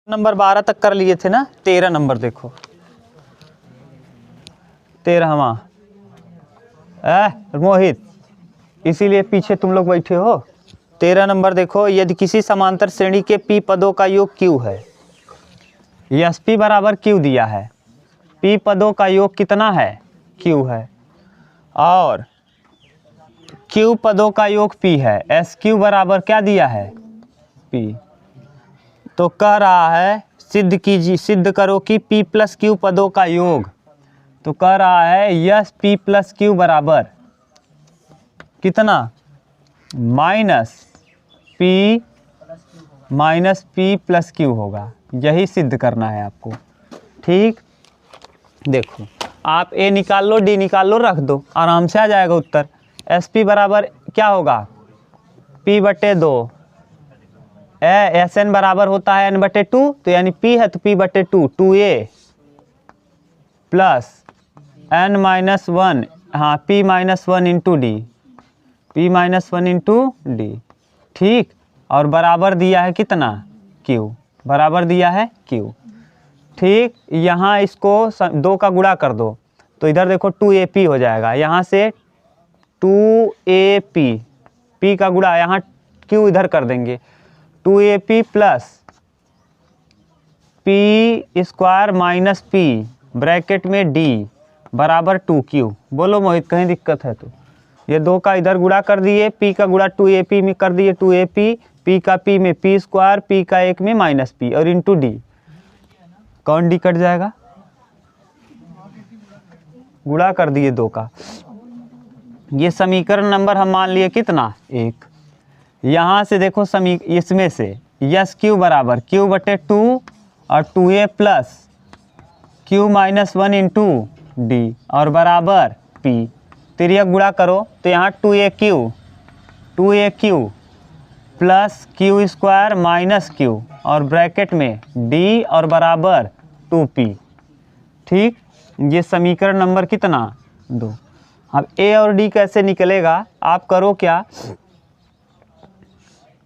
Number 12 तक कर लिए थे ना। 13 नंबर देखो, 13वां। मोहित, इसीलिए पीछे तुम लोग बैठे हो। 13 नंबर देखो, यदि किसी समांतर श्रेणी के पी पदों का योग क्यू है, यस पी बराबर क्यू दिया है, पी पदों का योग कितना है, क्यू है, और क्यू पदों का योग पी है, एस क्यू बराबर क्या दिया है, पी। तो कह रहा है सिद्ध कीजिए, सिद्ध करो कि पी प्लस क्यू पदों का योग। तो कह रहा है यस पी प्लस क्यू बराबर कितना, माइनस पी प्लस क्यू होगा। यही सिद्ध करना है आपको। ठीक, देखो आप ए निकाल लो, डी निकाल लो, रख दो, आराम से आ जाएगा उत्तर। एस पी बराबर क्या होगा, पी बटे 2। एस एन बराबर होता है एन बटे 2, तो यानी पी है तो पी बटे 2, 2a प्लस एन माइनस 1, हाँ P minus 1 into D, P minus 1 into D. ठीक, और बराबर दिया है कितना, क्यू, बराबर दिया है क्यू। ठीक, यहाँ इसको 2 का गुणा कर दो, तो इधर देखो 2AP हो जाएगा। यहाँ से 2AP, पी का गुणा, यहाँ क्यू इधर कर देंगे, 2AP plus P square minus P bracket में डी बराबर 2Q। बोलो मोहित, कहीं दिक्कत है तो? ये 2 का इधर गुणा कर दिए, पी का गुणा 2AP में कर दिए, 2AP, पी का पी में पी स्क्वायर, पी का 1 में माइनस पी, और इंटू डी। कौन डी कट जाएगा, गुणा कर दिए 2 का। ये समीकरण नंबर हम मान लिए कितना, 1। यहाँ से देखो इसमें से यस क्यू बराबर क्यू बटे 2 और 2a plus Q minus 1 into D और बराबर पी। तिर्यक गुणा करो तो यहाँ 2a plus Q square minus Q और ब्रैकेट में डी और बराबर 2p। ठीक, ये समीकरण नंबर कितना, 2। अब a और d कैसे निकलेगा, आप करो क्या,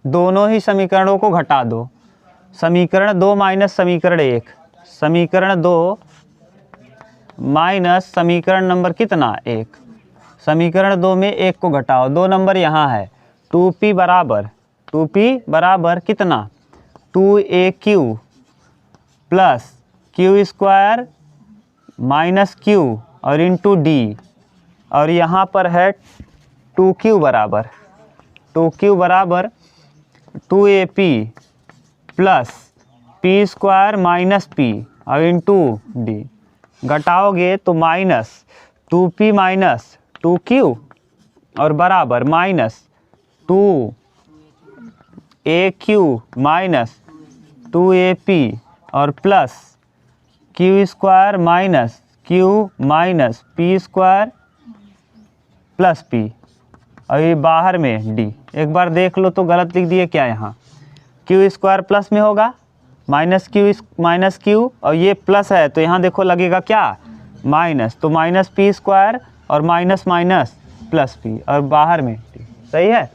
दोनों ही समीकरणों को घटा दो। समीकरण 2 माइनस समीकरण 1, समीकरण 2 माइनस समीकरण नंबर कितना, 1। समीकरण 2 में 1 को घटाओ, 2 नंबर यहाँ है, 2p बराबर कितना, 2aq plus Q square minus Q और इंटू डी, और यहाँ पर है 2q बराबर 2AP plus P square minus P और इंटू डी। घटाओगे तो माइनस 2p माइनस 2q और बराबर माइनस 2aq माइनस 2AP और plus Q square minus Q minus P square plus P, और ये बाहर में डी। एक बार देख लो तो गलत लिख दिए क्या, यहाँ क्यू स्क्वायर प्लस में होगा, माइनस क्यू और ये प्लस है तो यहाँ देखो लगेगा क्या, माइनस, तो माइनस पी स्क्वायर और माइनस माइनस प्लस पी और बाहर में डी। सही है,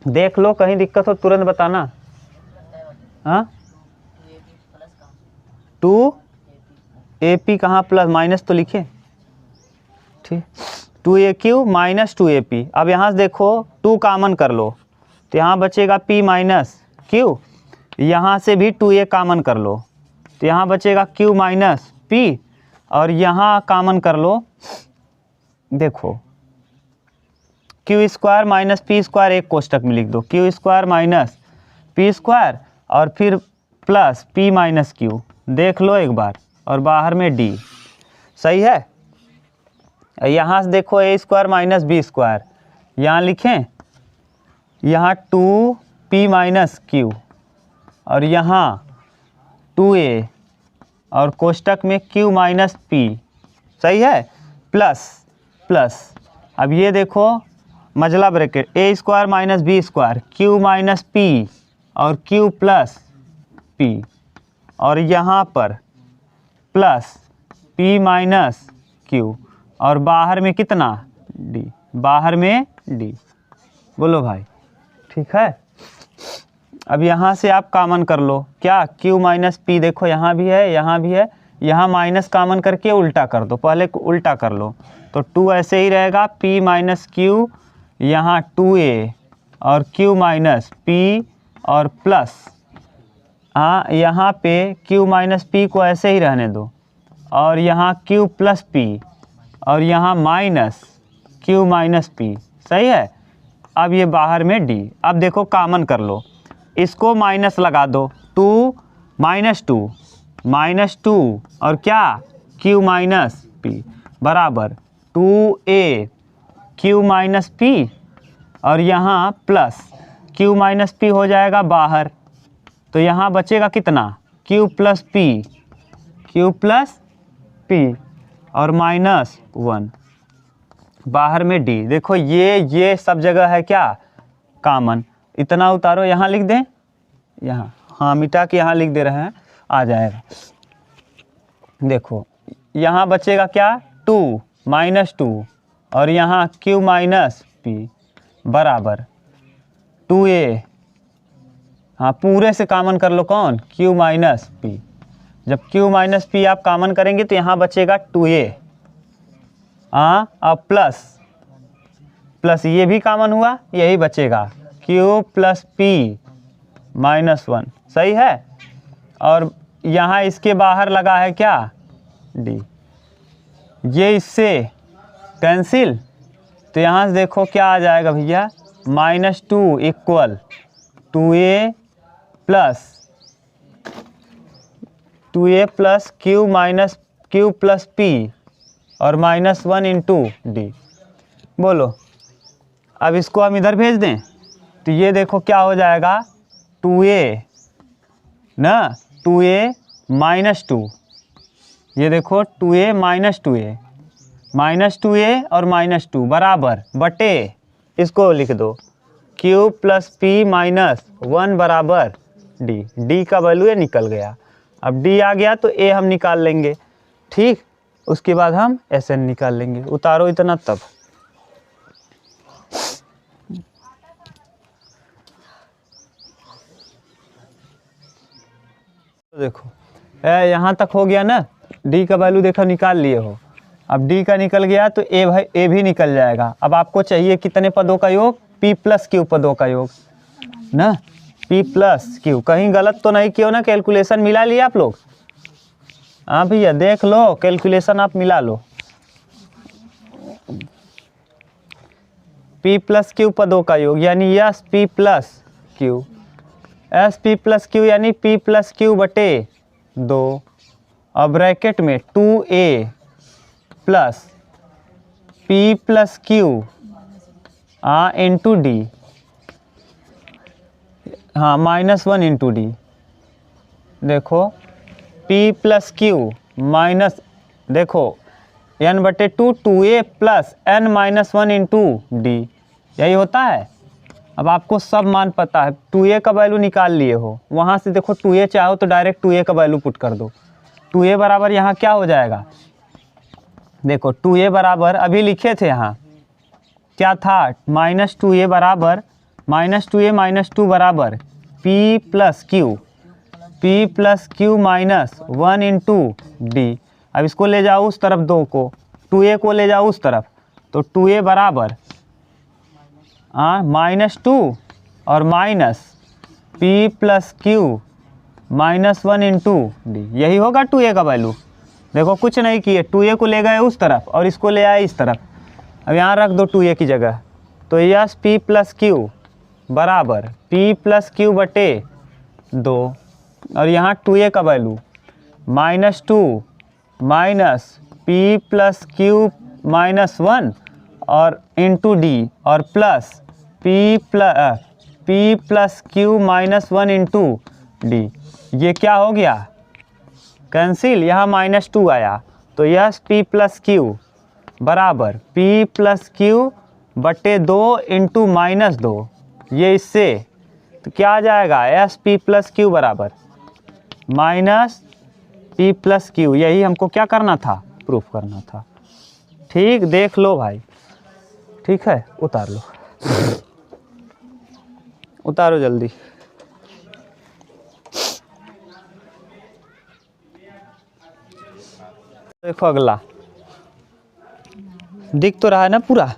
देख लो, कहीं दिक्कत हो तुरंत बताना। हाँ, 2AP कहाँ प्लस, माइनस तो लिखे। ठीक, 2AQ माइनस 2AP। अब यहाँ से देखो 2 कामन कर लो तो यहाँ बचेगा P माइनस Q, यहाँ से भी 2A कामन कर लो तो यहाँ बचेगा Q माइनस P, और यहाँ कामन कर लो, देखो Q square minus P square एक कोष्टक में लिख दो, Q square minus P square और फिर प्लस P माइनस Q, देख लो एक बार, और बाहर में D। सही है, यहाँ से देखो a square minus b square, यहाँ लिखें, यहाँ 2p माइनस q और यहाँ 2a और कोष्टक में q माइनस p। सही है, प्लस अब ये देखो मजला bracket, a square minus b square, q minus p और q प्लस p, और यहाँ पर प्लस p माइनस q और बाहर में कितना, डी, बाहर में डी। बोलो भाई, ठीक है। अब यहाँ से आप कॉमन कर लो, क्या q माइनस पी, देखो यहाँ भी है, यहाँ भी है, यहाँ माइनस कॉमन करके उल्टा कर दो, पहले उल्टा कर लो तो 2 ऐसे ही रहेगा, p माइनस क्यू, यहाँ 2a और q माइनस p और प्लस, हाँ यहाँ पे q माइनस पी को ऐसे ही रहने दो और यहाँ q प्लस पी और यहाँ माइनस q माइनस पी, सही है। अब ये बाहर में d, अब देखो कॉमन कर लो, इसको माइनस लगा दो, 2 माइनस टू और क्या q माइनस पी बराबर 2a q माइनस पी और यहाँ प्लस q माइनस पी हो जाएगा बाहर, तो यहाँ बचेगा कितना q प्लस पी और माइनस 1 बाहर में d। देखो ये सब जगह है क्या कॉमन, इतना उतारो, यहाँ लिख दें, यहाँ हाँ मिटा के यहाँ लिख दे रहे हैं, आ जाएगा। देखो यहाँ बचेगा क्या 2 माइनस 2 और यहाँ q माइनस पी बराबर 2a, हाँ पूरे से कॉमन कर लो, कौन q माइनस पी। जब q माइनस पी आप कॉमन करेंगे तो यहाँ बचेगा 2a, हाँ अब प्लस ये भी कॉमन हुआ, यही बचेगा q प्लस पी माइनस 1, सही है। और यहाँ इसके बाहर लगा है क्या d, ये इससे कैंसिल, तो यहाँ से देखो क्या आ जाएगा भैया, -2 equal 2a plus q plus p और -1 इंटू डी। बोलो अब इसको हम इधर भेज दें तो ये देखो क्या हो जाएगा 2a ना 2a माइनस 2, ये देखो 2a माइनस 2a और -2 बराबर बटे, इसको लिख दो q प्लस पी माइनस 1 बराबर d का वैल्यू ये निकल गया। अब d आ गया तो a हम निकाल लेंगे, ठीक, उसके बाद हम SN निकाल लेंगे। उतारो इतना तब, देखो यहाँ तक हो गया ना, d का वैल्यू देखो निकाल लिए हो। अब d का निकल गया तो a भी निकल जाएगा। अब आपको चाहिए कितने पदों का योग, p प्लस q पदों का योग ना, p प्लस q। कहीं गलत तो नहीं किया ना, कैलकुलेशन मिला लिया आप लोग, हाँ भैया देख लो कैलकुलेशन आप मिला लो। p प्लस q पदों का योग यानी yes p plus q, S P plus Q यानी p प्लस क्यू बटे 2 और ब्रैकेट में 2a plus p plus Q into D, हाँ -1 इंटू डी। देखो p प्लस क्यू माइनस, देखो n बटे 2 2a plus n -1 into D, यही होता है। अब आपको सब मान पता है, 2a का वैल्यू निकाल लिए हो, वहाँ से देखो 2a चाहो तो डायरेक्ट 2a का वैल्यू पुट कर दो। 2a बराबर यहाँ क्या हो जाएगा, देखो 2a बराबर अभी लिखे थे यहाँ क्या था, -2a बराबर -2 बराबर p plus Q minus 1 into D. अब इसको ले जाओ उस तरफ, 2 को 2a को ले जाओ उस तरफ, तो 2a बराबर -2 और minus p plus Q -1 into D, यही होगा 2a का वैल्यू। देखो कुछ नहीं किए, 2a को ले गए उस तरफ और इसको ले आए इस तरफ। अब यहाँ रख दो 2a की जगह, तो यस p प्लस क्यू बराबर p प्लस क्यू बटे 2 और यहाँ 2a का value -2 minus p plus Q -1 और इंटू डी और plus p plus Q -1 into D. ये क्या हो गया कैंसिल, यहाँ -2 आया, तो यस p प्लस क्यू बराबर p प्लस क्यू बटे 2 इंटू -2, ये इससे तो क्या आ जाएगा एस p प्लस क्यू बराबर -p प्लस क्यू। यही हमको क्या करना था, प्रूफ करना था। ठीक, देख लो भाई, ठीक है, उतार लो, उतारो जल्दी। देखो अगला दिख तो रहा है ना पूरा।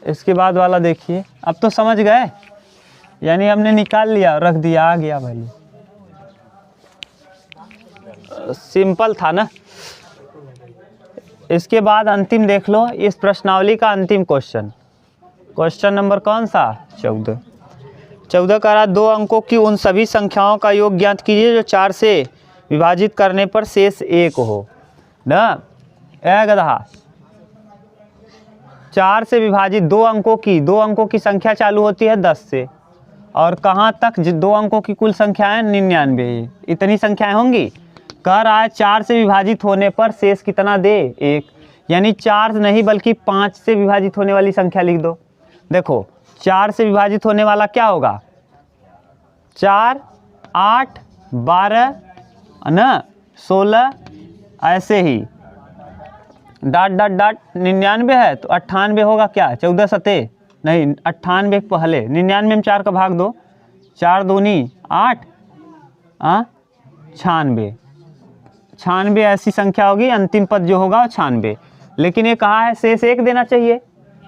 इसके बाद वाला देखिए, अब तो समझ गए, यानी हमने निकाल लिया रख दिया, आ गया वैल्यू, सिंपल था ना। इसके बाद अंतिम देख लो, इस प्रश्नावली का अंतिम क्वेश्चन नंबर कौन सा, 14 कह रहा 2 अंकों की उन सभी संख्याओं का योग ज्ञात कीजिए जो 4 से विभाजित करने पर शेष 1 हो ना। गधा 4 से विभाजित 2 अंकों की संख्या चालू होती है 10 से, और कहाँ तक 2 अंकों की कुल संख्याएं 99, इतनी संख्याएं होंगी। कह रहा है 4 से विभाजित होने पर शेष कितना दे, 1, यानी 4 नहीं बल्कि 5 से विभाजित होने वाली संख्या लिख दो। देखो 4 से विभाजित होने वाला क्या होगा, 4, 8, 12 ना, 16, ऐसे ही डाट डाट डाट 99 है तो 98 होगा क्या, 14 सते नहीं 98 पहले, 99 में 4 का भाग दो, 4 दूनी 8, 96 ऐसी संख्या होगी, अंतिम पद जो होगा 96। लेकिन ये कहा है शेष 1 देना चाहिए,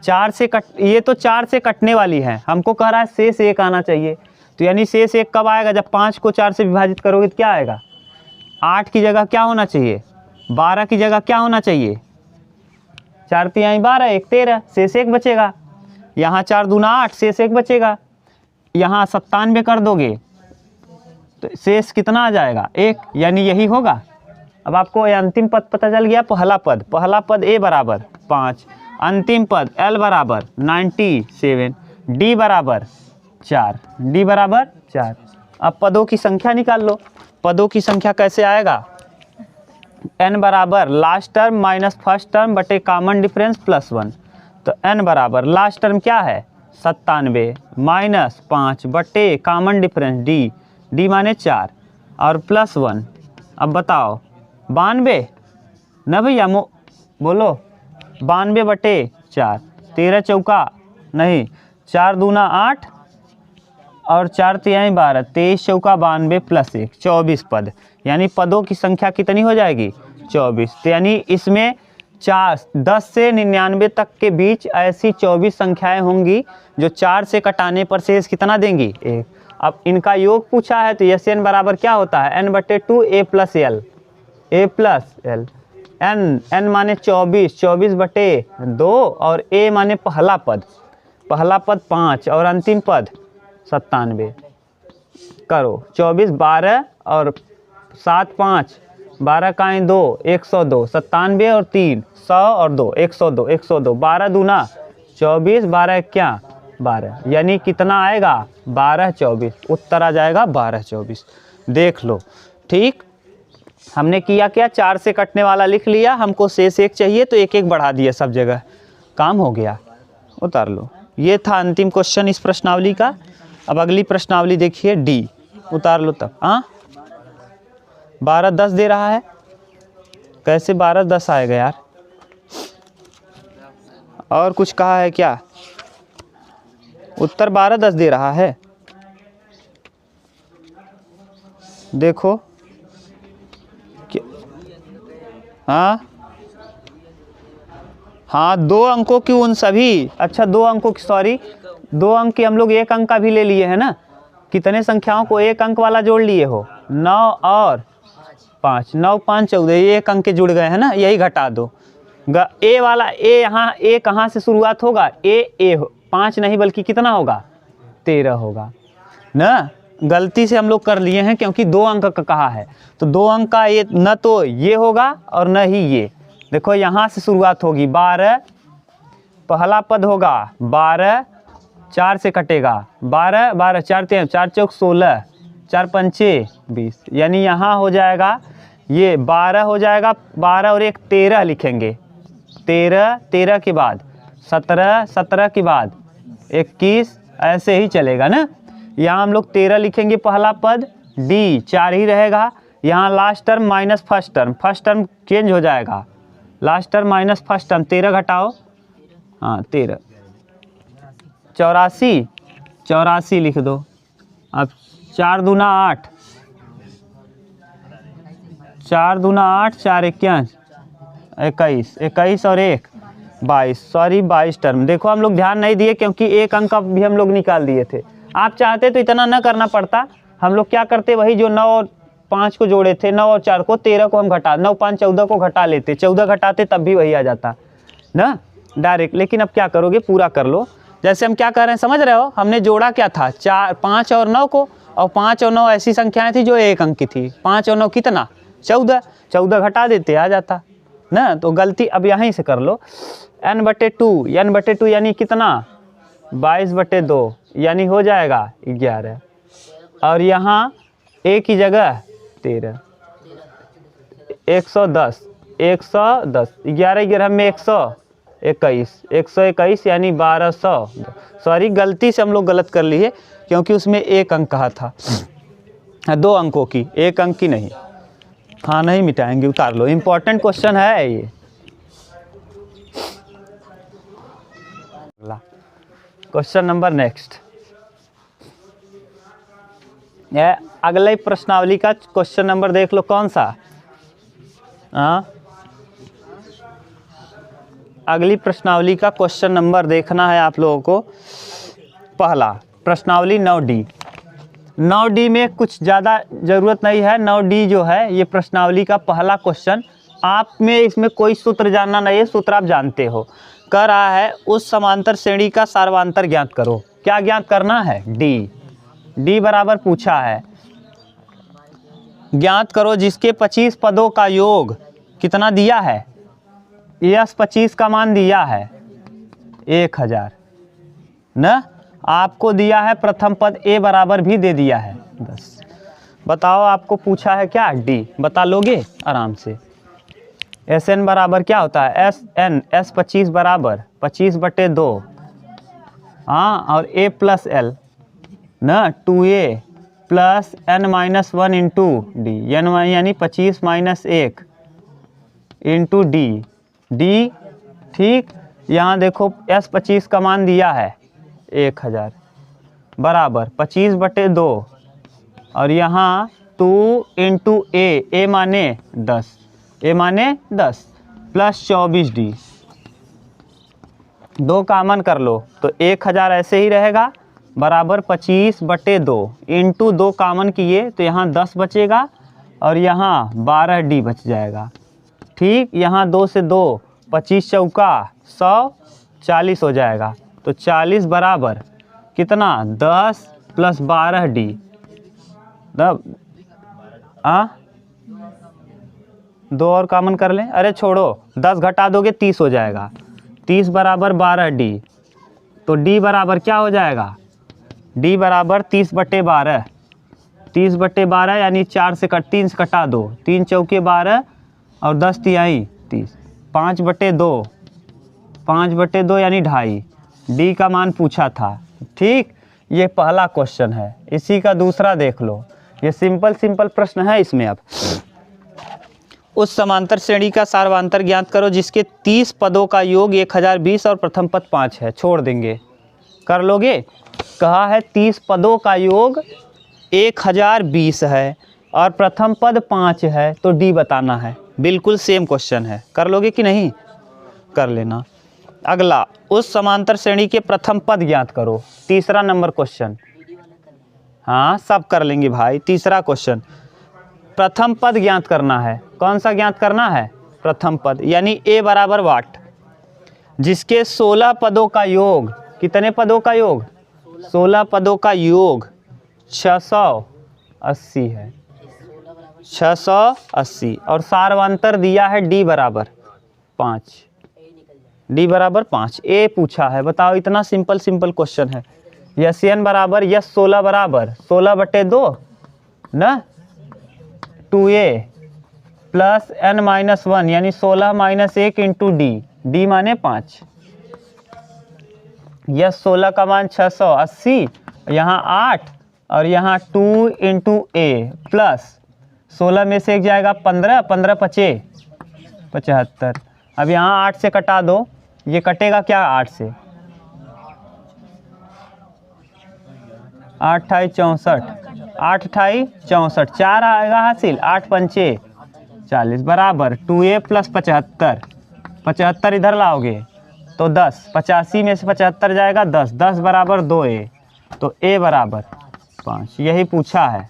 4 से कट, ये तो 4 से कटने वाली है, हमको कह रहा है शेष 1 आना चाहिए। तो यानी शेष 1 कब आएगा, जब 5 को 4 से विभाजित करोगे तो क्या आएगा, 8 की जगह क्या होना चाहिए, 12 की जगह क्या होना चाहिए, 4 तिहाई 12, 1 13, शेष 1 बचेगा। यहाँ 4 दूना 8, शेष 1 बचेगा। यहाँ 97 कर दोगे तो शेष कितना आ जाएगा, 1, यानी यही होगा। अब आपको ये अंतिम पद पता चल गया, पहला पद a बराबर 5, अंतिम पद l बराबर 97, d बराबर 4, अब पदों की संख्या निकाल लो। पदों की संख्या कैसे आएगा, n बराबर last term minus first term बटे कॉमन डिफरेंस प्लस 1। तो n बराबर लास्ट टर्म क्या है 97 माइनस 5 बटे कॉमन डिफरेंस d माने 4 और प्लस 1। अब बताओ 92 ना भैया, बोलो 92 बटे 4, 13 चौका नहीं, 4 दूना 8 और 4 तिहाई 12, 23 चौका 92 प्लस 1, 24 पद, यानी पदों की संख्या कितनी हो जाएगी 24। तो यानी इसमें 10 से 99 तक के बीच ऐसी 24 संख्याएं होंगी जो 4 से कटाने पर शेष कितना देंगी 1। अब इनका योग पूछा है तो यस एन बराबर क्या होता है, n बटे 2 a प्लस एल, n माने 24 बटे 2 और a माने पहला पद 5 और अंतिम पद 97। करो 24, 12 और 7, 5, 12 का 2, 102, 97 और 3, 100 और 2, 102, 12 दूना 24, 12 क्या 12, यानी कितना आएगा 12 24, उत्तर आ जाएगा 12 24। देख लो ठीक, हमने किया क्या, 4 से कटने वाला लिख लिया, हमको शेष 1 चाहिए तो 1 1 बढ़ा दिया, सब जगह काम हो गया, उतार लो। ये था अंतिम क्वेश्चन इस प्रश्नावली का। अब अगली प्रश्नावली देखिए डी, उतार लो तब। 12 10 दे रहा है, कैसे 12 10 आएगा यार, और कुछ कहा है क्या, उत्तर 12 10 दे रहा है। देखो हाँ 2 अंकों की उन सभी, अच्छा 2 अंकों की, सॉरी 2 अंक की हम लोग 1 अंक का भी ले लिए है ना, कितने संख्याओं को 1 अंक वाला जोड़ लिए हो, 9 और 5, 9 5 14, ये 1 अंक के जुड़ गए हैं ना, यही घटा दो। ए वाला ए, यहाँ ए कहाँ से शुरुआत होगा, ए 5 नहीं बल्कि कितना होगा 13 होगा ना, गलती से हम लोग कर लिए हैं क्योंकि 2 अंक का कहा है, तो 2 अंक का ये न तो ये होगा और न ही ये। देखो यहाँ से शुरुआत होगी 12, पहला पद होगा 12, 4 से कटेगा 12, 12 4 3 4 चौक 16, 4 पंचे 20, यानी यहाँ हो जाएगा ये 12 हो जाएगा, 12 और 1 13 लिखेंगे, 13 के बाद 17 के बाद 21, ऐसे ही चलेगा ना। यहाँ हम लोग 13 लिखेंगे, पहला पद डी 4 ही रहेगा, यहाँ last term minus first term change हो जाएगा, last term minus first term, 13 घटाओ 13, 84 लिख दो। अब 4 दूना 8, 4 दूना 8, 4 21, 21, 21 और 1 22, सॉरी 22 टर्म। देखो हम लोग ध्यान नहीं दिए क्योंकि एक अंक भी हम लोग निकाल दिए थे। आप चाहते तो इतना ना करना पड़ता, हम लोग क्या करते, वही जो 9 और 5 को जोड़े थे, 9 और 4 को, 13 को हम घटा, 9 5 14 को घटा लेते, 14 घटाते तब भी वही आ जाता ना डायरेक्ट। लेकिन अब क्या करोगे, पूरा कर लो। जैसे हम क्या कर रहे हैं समझ रहे हो, हमने जोड़ा क्या था, 4 5 और 9 को, और 5 और 9 ऐसी संख्याएं थी जो एक अंक की थी। 5 और 9 कितना, 14, 14 घटा देते आ जाता ना। तो गलती अब यहीं से कर लो, n/2, n/2 यानी कितना, 22/2 यानी हो जाएगा 11, और यहाँ a की जगह 13, 110, 110, 11 11 में 121, 121 यानी 1200। सॉरी गलती से हम लोग गलत कर लिए क्योंकि उसमें एक अंक कहा था, 2 अंकों की, एक अंक की नहीं। हाँ नहीं मिटाएंगे, उतार लो, इम्पोर्टेंट क्वेश्चन है ये। क्वेश्चन नंबर नेक्स्ट, अगले प्रश्नावली का क्वेश्चन नंबर देख लो कौन सा। अगली प्रश्नावली का क्वेश्चन नंबर देखना है आप लोगों को। पहला प्रश्नावली 9D। 9D में कुछ ज़्यादा ज़रूरत नहीं है। 9D जो है ये प्रश्नावली का पहला क्वेश्चन, आप में इसमें कोई सूत्र जानना नहीं है, सूत्र आप जानते हो। कर रहा है उस समांतर श्रेणी का सार्वंतर ज्ञात करो। क्या ज्ञात करना है, D बराबर पूछा है, ज्ञात करो जिसके 25 पदों का योग कितना दिया है, यस 25 का मान दिया है 1000 न, आपको दिया है प्रथम पद A बराबर भी दे दिया है 10। बताओ आपको पूछा है क्या, D बता लोगे आराम से। SN बराबर क्या होता है, SN, S 25 बराबर 25/2, हाँ, और A प्लस L न, 2A plus n-1 into D, यानी 25 - 1 इंटू D, ठीक। यहाँ देखो S 25 का मान दिया है 1000 बराबर 25/2, और यहाँ 2 इंटू A माने 10, A माने 10 प्लस 24D, 2 कामन कर लो तो 1000 ऐसे ही रहेगा बराबर 25/2 इंटू 2 कामन किए तो यहाँ 10 बचेगा और यहाँ 12D बच जाएगा, ठीक। यहाँ 2 से 2, 25 चौका 100, 40 हो जाएगा। तो 40 बराबर कितना, 10 प्लस 12D, दो और कामन कर लें, अरे छोड़ो 10 घटा दोगे 30 हो जाएगा, 30 बराबर 12D। तो D बराबर क्या हो जाएगा, D बराबर 30/12, 30/12 यानी 3 से कटा दो, 3 चौके 12 और 10 तिहाई 30, 5/2, 5/2 यानी 2.5। D का मान पूछा था, ठीक। ये पहला क्वेश्चन है। इसी का दूसरा देख लो, ये सिंपल प्रश्न है। इसमें अब उस समांतर श्रेणी का सार्वंतर ज्ञात करो जिसके 30 पदों का योग 1020 और प्रथम पद 5 है। छोड़ देंगे, कर लोगे। कहा है 30 पदों का योग 1020 है और प्रथम पद 5 है, तो D बताना है। बिल्कुल सेम क्वेश्चन है, कर लोगे कि नहीं, कर लेना। अगला, उस समांतर श्रेणी के प्रथम पद ज्ञात करो, तीसरा नंबर क्वेश्चन। हाँ सब कर लेंगे भाई। तीसरा क्वेश्चन, प्रथम पद ज्ञात करना है। कौन सा ज्ञात करना है, प्रथम पद, यानी A बराबर वाट, जिसके 16 पदों का योग, कितने पदों का योग, 16 पदों का योग 680 है, 680, और सार्वंतर दिया है D बराबर 5, D बराबर 5। A पूछा है, बताओ। इतना सिंपल क्वेश्चन है। यस n बराबर, यस 16 बराबर 16/2 न, 2A प्लस n-1 यानी 16 - 1 इंटू D माने 5। यस 16 का मान 680, यहाँ 8 और यहाँ 2 इंटू A प्लस 16 में से एक जाएगा 15, 15 पचे 75। अब यहाँ 8 से कटा दो, ये कटेगा क्या 8 से, 8 × 8 = 64, 8 × 8 = 64, 4 आएगा हासिल, 8 × 5 = 40 बराबर 2a प्लस 75, 75 इधर लाओगे तो 10, 85 में से 75 जाएगा 10, 10 बराबर 2a, तो a बराबर 5, यही पूछा है।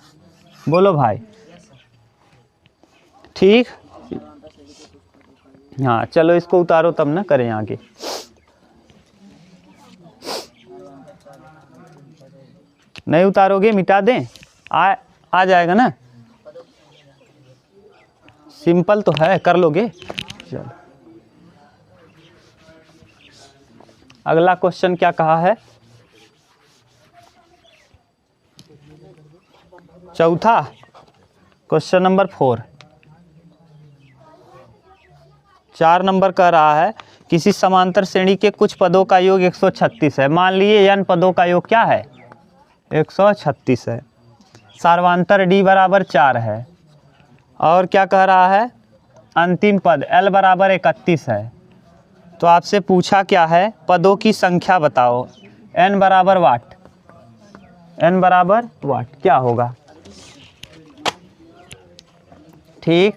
बोलो भाई, ठीक। हाँ चलो इसको उतारो तब ना करें आगे। नहीं उतारोगे मिटा दें, आ जाएगा ना, सिंपल तो है, कर लोगे। चलो अगला क्वेश्चन क्या कहा है, चौथा क्वेश्चन नंबर 4, 4 नंबर कह रहा है किसी समांतर श्रेणी के कुछ पदों का योग 136 है। मान लिए n पदों का योग क्या है, 136 है। सार्वांतर d बराबर 4 है। और क्या कह रहा है, अंतिम पद l बराबर 31 है। तो आपसे पूछा क्या है, पदों की संख्या बताओ। n बराबर वाट, n बराबर वाट क्या होगा, ठीक।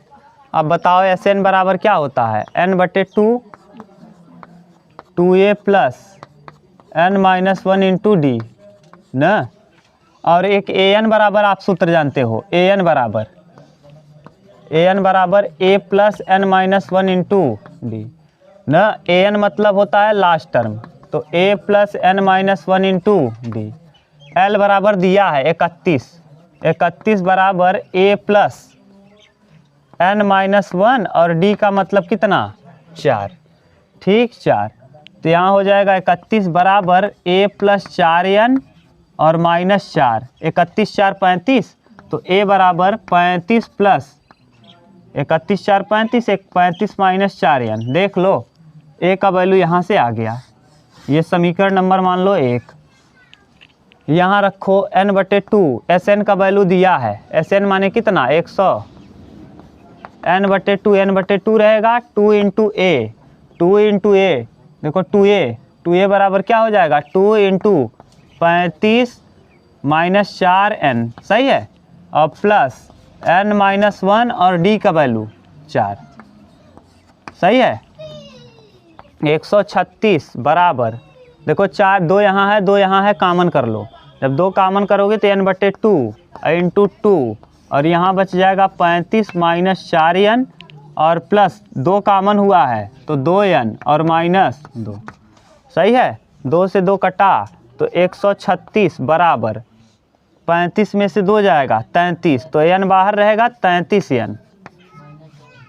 अब बताओ Sn बराबर क्या होता है, n/2 2a plus n-1 into D न, और एक an बराबर आप सूत्र जानते हो, an बराबर a plus n-1 into D न। an मतलब होता है लास्ट टर्म, तो a plus n-1 into D. l बराबर दिया है 31, 31 बराबर a प्लस n-1 और d का मतलब कितना 4, ठीक 4। तो यहाँ हो जाएगा 31 बराबर a प्लस 4n और माइनस 4, 31 4 35, तो a बराबर 35 प्लस 31 4 35, 35 माइनस 4n। देख लो a का वैल्यू यहाँ से आ गया, ये समीकरण नंबर मान लो 1। यहाँ रखो n/2, Sn का वैल्यू दिया है, Sn माने कितना 100, n/2 रहेगा 2 इंटू ए, 2 इंटू ए, देखो 2a बराबर क्या हो जाएगा 2 इंटू 35 माइनस 4n, सही है, और प्लस n-1 और d का वैल्यू 4, सही है। 136 बराबर, देखो 4, 2 यहाँ है 2 यहाँ है, कामन कर लो। जब 2 कामन करोगे तो n/2 इंटू 2, और यहाँ बच जाएगा 35 माइनस 4n और प्लस 2 कामन हुआ है तो 2n और माइनस 2, सही है। 2 से 2 कटा तो 136 बराबर 35 में से 2 जाएगा 33, तो n बाहर रहेगा 33n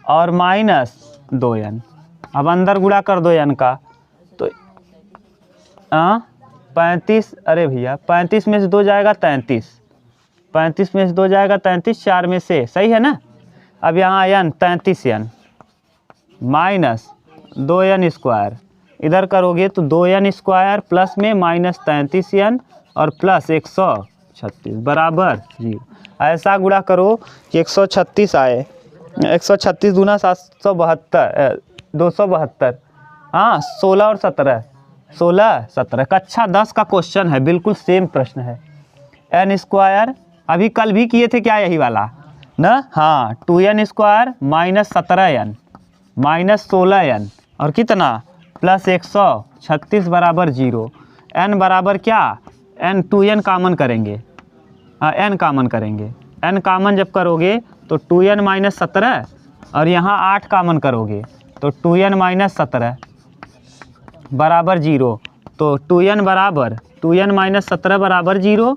और माइनस 2n। अब अंदर गुणा कर दो n का, तो 35, अरे भैया 35 में से 2 जाएगा 33, 35 में से 2 जाएगा 33, 4 में से, सही है ना। अब यहाँ n 33n minus 2n square, इधर करोगे तो 2n स्क्वायर प्लस में माइनस 33n और प्लस 136 बराबर 0। ऐसा गुणा करो कि 136 आए, 136 दूना 772, 272, हाँ 16 और 17, 16 17। कक्षा 10 का क्वेश्चन है, बिल्कुल सेम प्रश्न है। n स्क्वायर अभी कल भी किए थे क्या, यही वाला ना, हाँ 2n square minus 17n minus 16n और कितना प्लस 136 बराबर 0। n बराबर क्या, n 2n कामन करेंगे, हाँ n कामन करेंगे, n कामन जब करोगे तो 2n माइनस 17 और यहाँ 8 कामन करोगे तो 2n माइनस 17 बराबर 0। तो 2n बराबर 2n माइनस 17 बराबर 0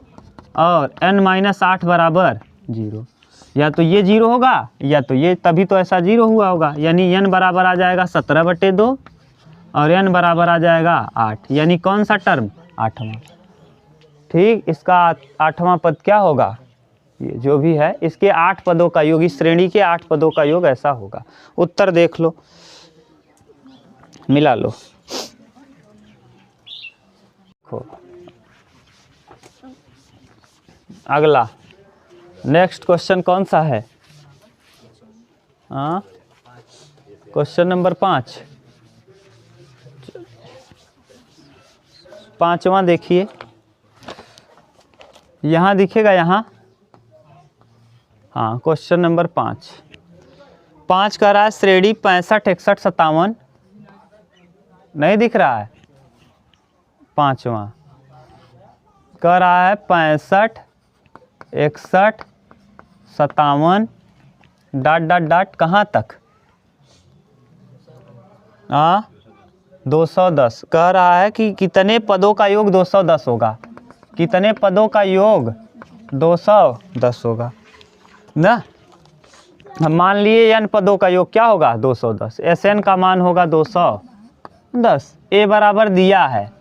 और n माइनस 8 बराबर 0। या तो ये 0 होगा या तो ये, तभी तो ऐसा 0 हुआ होगा। यानी n बराबर आ जाएगा 17/2 और n बराबर आ जाएगा 8, यानी कौन सा टर्म 8वां, ठीक। इसका 8वां पद क्या होगा, ये जो भी है इसके 8 पदों का योग, इस श्रेणी के 8 पदों का योग ऐसा होगा। उत्तर देख लो, मिला लो। अगला नेक्स्ट क्वेश्चन कौन सा है, हाँ क्वेश्चन नंबर 5, 5वां देखिए, यहाँ दिखेगा यहाँ, हाँ क्वेश्चन नंबर 5। 5 कह रहा है श्रेणी 65 61 57, नहीं दिख रहा है। 5वां कह रहा है 65 61 57 डॉट डॉट डॉट कहाँ तक, 210 कह रहा है कि कितने पदों का योग 210 होगा, कितने पदों का योग 210 होगा ना। हम मान लिए n पदों का योग क्या होगा 210, Sn का मान होगा 210। a बराबर दिया है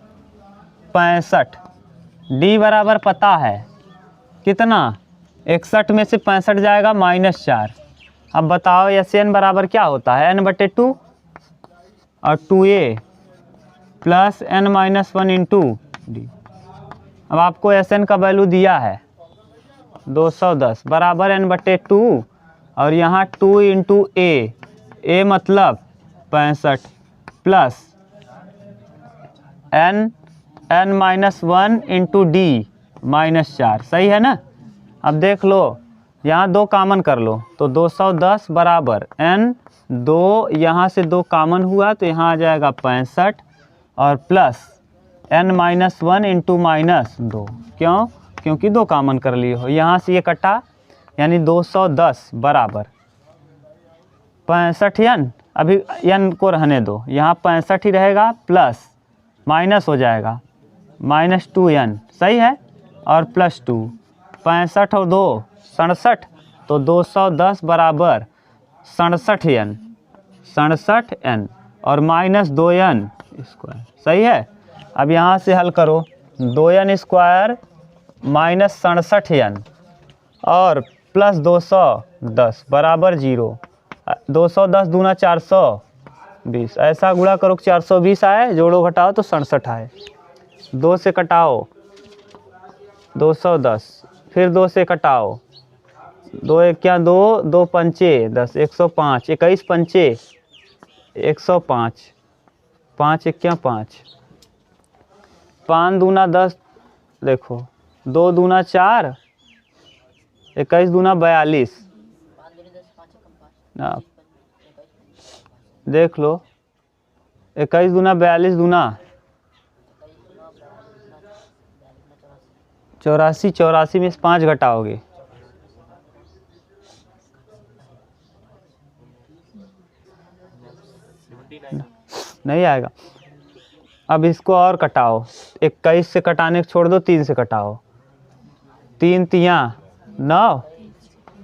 65, d बराबर पता है कितना 61 में से 65 जाएगा -4। अब बताओ Sn बराबर क्या होता है n/2 और 2a plus n-1 into D. अब आपको Sn का वैल्यू दिया है 210 बराबर n/2 और यहाँ 2 इंटू a मतलब 65 प्लस n-1 इंटू डी -4, सही है ना। अब देख लो यहाँ 2 कामन कर लो तो 210 बराबर n, 2 यहाँ से 2 कामन हुआ तो यहाँ आ जाएगा 65 और प्लस n-1 इंटू -2, क्यों, क्योंकि 2 कामन कर लिए हो। यहाँ से ये कटा यानी 210 बराबर 65 n, अभी n को रहने दो, यहाँ 65 ही रहेगा प्लस माइनस हो जाएगा -2n, सही है, और +2 65 और 2 67, तो 210 बराबर 67 n और -2n स्क्वायर, सही है। अब यहाँ से हल करो 2n स्क्वायर -67n और प्लस 210 बराबर 0। 210 दूना 420, ऐसा गुणा करो 420 आए, जोड़ो घटाओ तो 67 आए। 2 से कटाओ 210, फिर 2 से कटाओ 2 1 क्या 2, 2 पंचे 10, 105, 21 पंचे 105, 5 1 क्या 5, 5 दूना 10, देखो 2 दूना 4, 21 दूना 42, देख लो 21 दूना 42 दूना 84, 84 में से 5 घटाओगे नहीं आएगा। अब इसको और कटाओ, 21 से कटाने छोड़ दो, 3 से कटाओ, 3 तियाँ 9,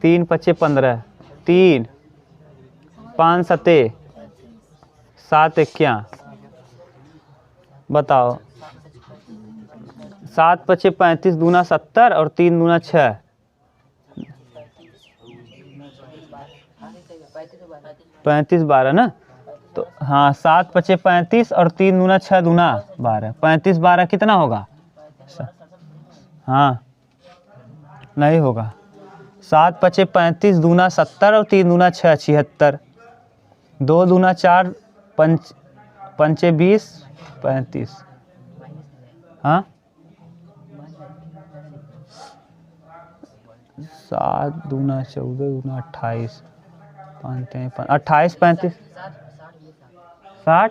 3 पचे 15, 3 5 सते 7 इक्या, बताओ 7 पचे 35 दूना 70 और 3 दूना 6, 35 12 ना, तो हाँ 7 पचे 35 और 3 दूना 6 दूना 12, 35 12 कितना होगा, हाँ नहीं होगा, 7 पचे 35 दूना 70 और 3 दूना 6 76, 2 दूना 4 पंचे 20 35, हाँ 7 दूना 14 दूना 28, 28 35 60,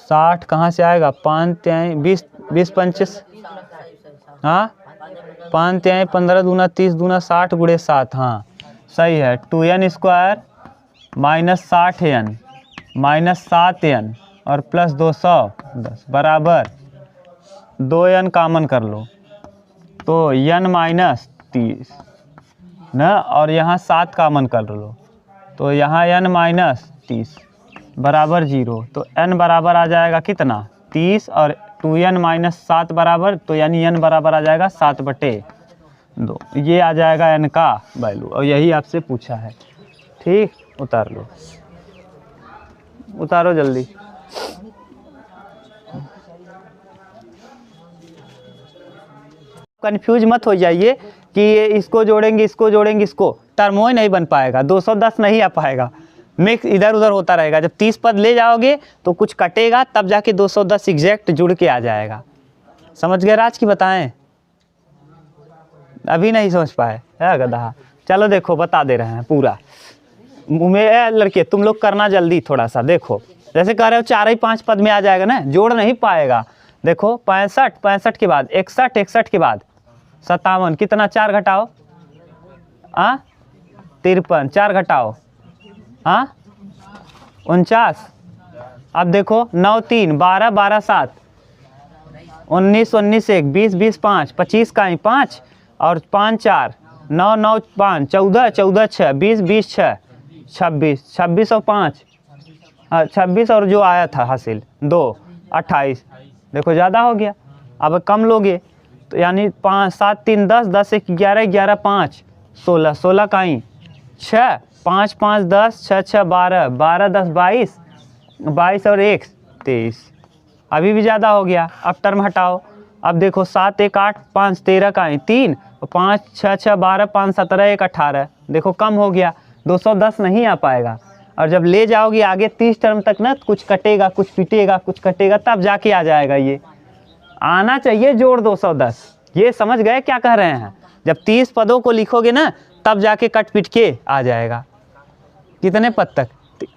60 कहाँ से आएगा, 5 20 20 25, हाँ 5 15 दूना 30 दूना 60 गुणे 7, हाँ सही है। 2n स्क्वायर -60n -7n और प्लस 210 बराबर 2n कामन कर लो तो n -30 ना, और यहाँ 7 कामन कर लो तो यहाँ n -30 बराबर 0, तो n बराबर आ जाएगा कितना 30 और 2n -7 बराबर, तो यानी n बराबर आ जाएगा 7/2, ये आ जाएगा n का वैल्यू, और यही आपसे पूछा है। ठीक, उतार लो, उतारो जल्दी। कंफ्यूज मत हो जाइए कि ये इसको जोड़ेंगे इसको जोड़ेंगे, इसको टर्मों नहीं बन पाएगा, 210 नहीं आ पाएगा, मिक्स इधर उधर होता रहेगा। जब 30 पद ले जाओगे तो कुछ कटेगा, तब जाके 210 एग्जैक्ट जुड़ के आ जाएगा। समझ गए राज की बताएं, अभी नहीं समझ पाए है गधा। चलो देखो बता दे रहे हैं पूरा। लड़के तुम लोग करना जल्दी थोड़ा सा। देखो जैसे कह रहे हो 4 ही 5 पद में आ जाएगा ना, जोड़ नहीं पाएगा। देखो 65, 65 के बाद 61, 61 के बाद 57, कितना 4 घटाओ 53, 4 घटाओ 49। अब देखो 9 3 12 12 7 19 19 1 20 20 5 25 का ही 5 और 5 4 9 9 5 14 14 6 20 20 6 26 26 और 5 26 और जो आया था हासिल 2 28। देखो ज़्यादा हो गया। अब कम लोगे तो यानी 5 7 3 10 10 1 11 11 5 16 16 का ही 6 5 5 10 6 6 12 12 10 22 22 और 1 23। अभी भी ज़्यादा हो गया। अब टर्म हटाओ। अब देखो 7 1 8 5 13 का ही 3 5 6 6 12 5 17 1 18। देखो कम हो गया, 210 नहीं आ पाएगा। और जब ले जाओगे आगे 30 टर्म तक ना, कुछ कटेगा कुछ पिटेगा कुछ कटेगा, तब जाके आ जाएगा। ये आना चाहिए जोड़ 210। ये समझ गए क्या कह रहे हैं? जब 30 पदों को लिखोगे ना, तब जाके कट पिट के आ जाएगा। कितने पद तक?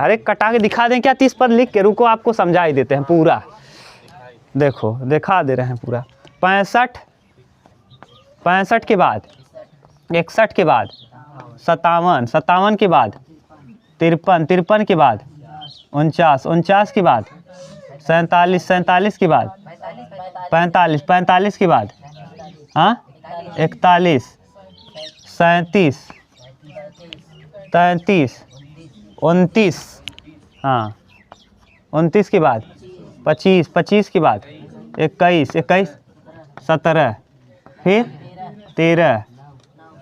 अरे कटा के दिखा दें क्या 30 पद लिख के? रुको आपको समझा ही देते हैं पूरा। देखो दिखा दे रहे हैं पूरा। 65 65 के बाद 61 के बाद 57 57 के बाद 53 53 के बाद 49 49 के बाद 47 47 के बाद 45 45 के बाद 41 37 33 29 29 के बाद 25 25 के बाद 21 21 17 फिर 13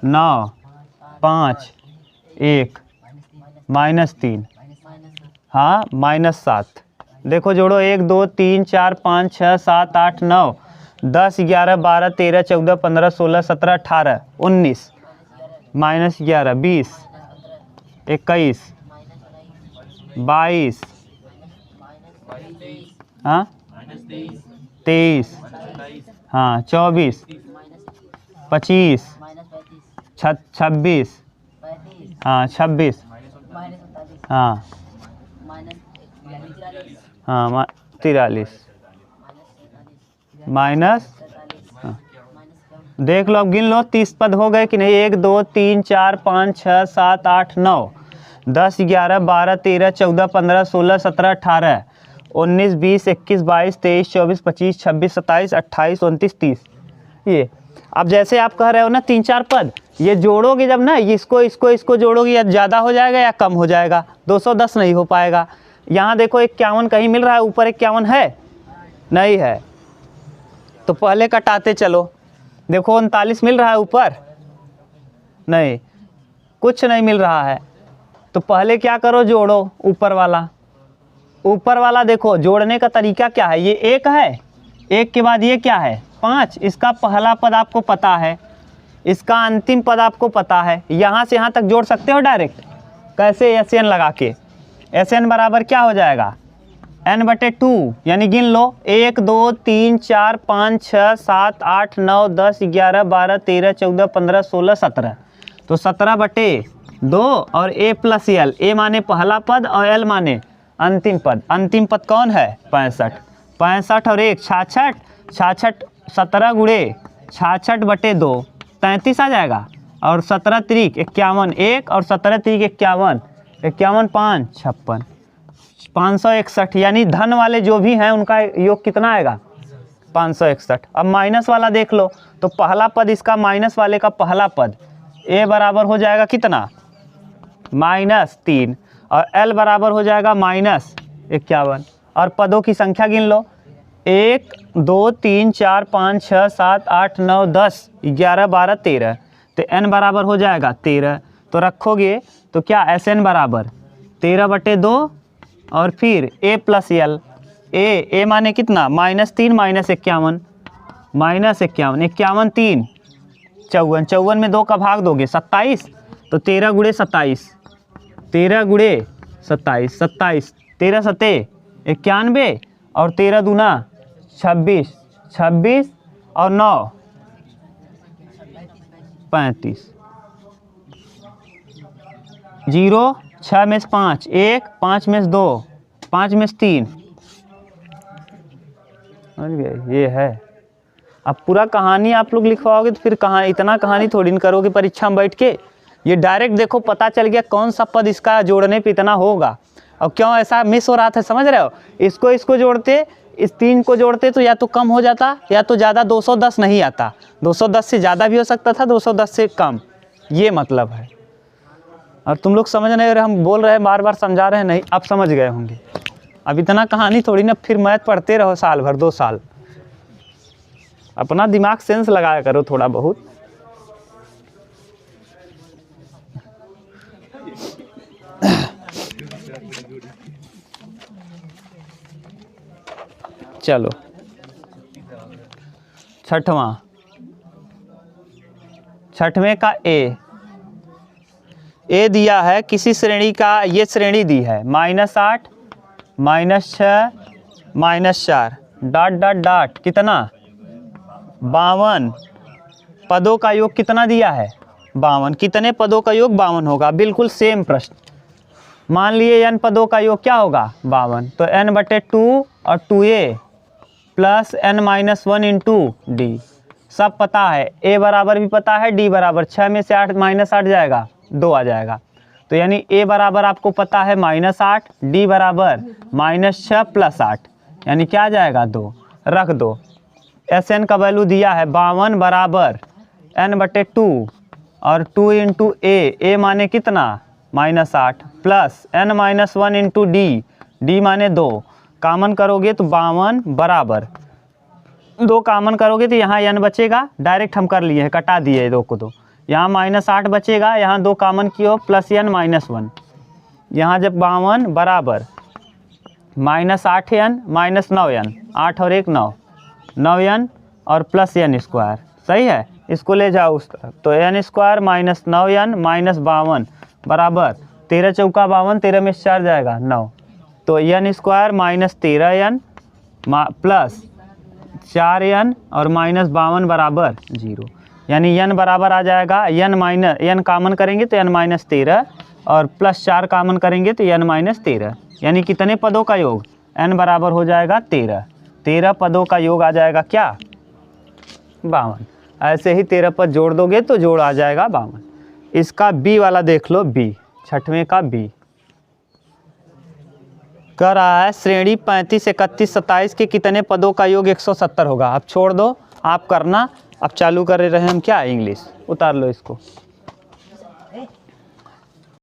9 5 1 -3 -7। देखो जोड़ो 1 2 3 4 5 6 7 8 9 10 11 12 13 14 15 16 17 18 19 -11 20 21 22 23 24 25 26 26 43 माइनस। देख लो अब गिन लो 30 पद हो गए कि नहीं? 1 2 3 4 5 6 7 8 9 10 11 12 13 14 15 16 17 18 19 20 21 22 23 24 25 26 27 28 29 30। ये अब जैसे आप कह रहे हो ना 3 4 पद, ये जोड़ोगे जब ना, इसको इसको इसको जोड़ोगे, या ज़्यादा हो जाएगा या कम हो जाएगा। 210 नहीं हो पाएगा। यहाँ देखो 51 कहीं मिल रहा है, ऊपर 51 है नहीं है, तो पहले कटाते चलो। देखो 39 मिल रहा है ऊपर, नहीं कुछ नहीं मिल रहा है, तो पहले क्या करो जोड़ो ऊपर वाला। ऊपर वाला देखो जोड़ने का तरीका क्या है? ये 1 है, 1 के बाद ये क्या है 5। इसका पहला पद आपको पता है, इसका अंतिम पद आपको पता है। यहाँ से यहाँ तक जोड़ सकते हो डायरेक्ट। कैसे? SN लगा के। SN बराबर क्या हो जाएगा? n/2, यानी गिन लो 1 2 3 4 5 6 7 8 9 10 11 12 13 14 15 16 17। तो 17/2 और a + l। a माने पहला पद और l माने अंतिम पद। अंतिम पद कौन है? 65। 65 और 1 66 66 17 गुणे 66/2 33 आ जाएगा। और 17 त्रिक 51 1 और 17 त्रिक 51 51 5 56 561। यानी धन वाले जो भी हैं उनका योग कितना आएगा? 561। अब माइनस वाला देख लो, तो पहला पद इसका माइनस वाले का पहला पद a बराबर हो जाएगा कितना? -3 और l बराबर हो जाएगा -51। और पदों की संख्या गिन लो 1 2 3 4 5 6 7 8 9 10 11 12 13। तो n बराबर हो जाएगा 13। तो रखोगे तो क्या SN बराबर 13/2 और फिर a + l। a माने कितना? -3 -51 -51 51 3 54 54 में 2 का भाग दोगे 27। तो 13 गुणे 27 13 गुणे 27 27 13 सते 91 और 13 दूना 26 26 और 9 35 0 6 में से 5 1, 5 में से 2, 5 में से 3, समझ गए, ये है। अब पूरा कहानी आप लोग लिखवाओगे तो फिर कहाँ इतना कहानी थोड़ी न करोगे परीक्षा में बैठ के। ये डायरेक्ट देखो पता चल गया कौन सा पद इसका जोड़ने पे इतना होगा और क्यों ऐसा मिस हो रहा था, समझ रहे हो। इसको जोड़ते, इस 3 को जोड़ते तो या तो कम हो जाता या तो ज़्यादा 210 नहीं आता, 210 से ज़्यादा भी हो सकता था, 210 से कम, ये मतलब है। और तुम लोग समझ नहीं रहे, हम बोल रहे हैं बार बार समझा रहे हैं, नहीं अब समझ गए होंगे। अब इतना कहानी थोड़ी ना, फिर मैथ पढ़ते रहो साल भर 2 साल, अपना दिमाग सेंस लगाया करो थोड़ा बहुत। चलो छठवें का ए दिया है किसी श्रेणी का, ये श्रेणी दी है -8 -6 -4 डॉट डॉट डॉट कितना 52 पदों का योग कितना दिया है 52। कितने पदों का योग 52 होगा, बिल्कुल सेम प्रश्न। मान लिए n पदों का योग क्या होगा 52, तो n/2 और 2a plus n-1 into D, सब पता है। a बराबर भी पता है, d बराबर 6 में से 8 -8 जाएगा 2 आ जाएगा, तो यानी a बराबर आपको पता है -8, d बराबर -6 + 8, यानी क्या आ जाएगा 2, रख दो। Sn का वैल्यू दिया है 52 बराबर n/2 और 2 इंटू a माने कितना -8 प्लस n-1 इंटू d माने 2, कॉमन करोगे तो 52 बराबर 2 कॉमन करोगे तो यहाँ n बचेगा, डायरेक्ट हम कर लिए हैं, कटा दिए 2 को 2, यहाँ -8 बचेगा, यहाँ 2 कॉमन किए हो प्लस n-1, यहाँ जब 52 बराबर -8n -9n, 8 और 1 9, 9n और प्लस n स्क्वायर, सही है। इसको ले जाओ उस तरफ, तो n स्क्वायर -9n -52 बराबर 13 चौका 52, 13 में 4 जाएगा 9, तो n square -13n plus 4n और -52 बराबर 0, यानी n बराबर आ जाएगा n कॉमन करेंगे तो n-13 और प्लस 4 कॉमन करेंगे तो n-13, यानी कितने पदों का योग n बराबर हो जाएगा 13। 13 पदों का योग आ जाएगा क्या 52। ऐसे ही 13 पद जोड़ दोगे तो जोड़ आ जाएगा 52। इसका बी वाला देख लो, बी छठवें का बी कह रहा है श्रेणी 35 31 27 के कितने पदों का योग 170 होगा। अब छोड़ दो, आप करना। अब चालू कर रहे हैं हम क्या इंग्लिश, उतार लो इसको।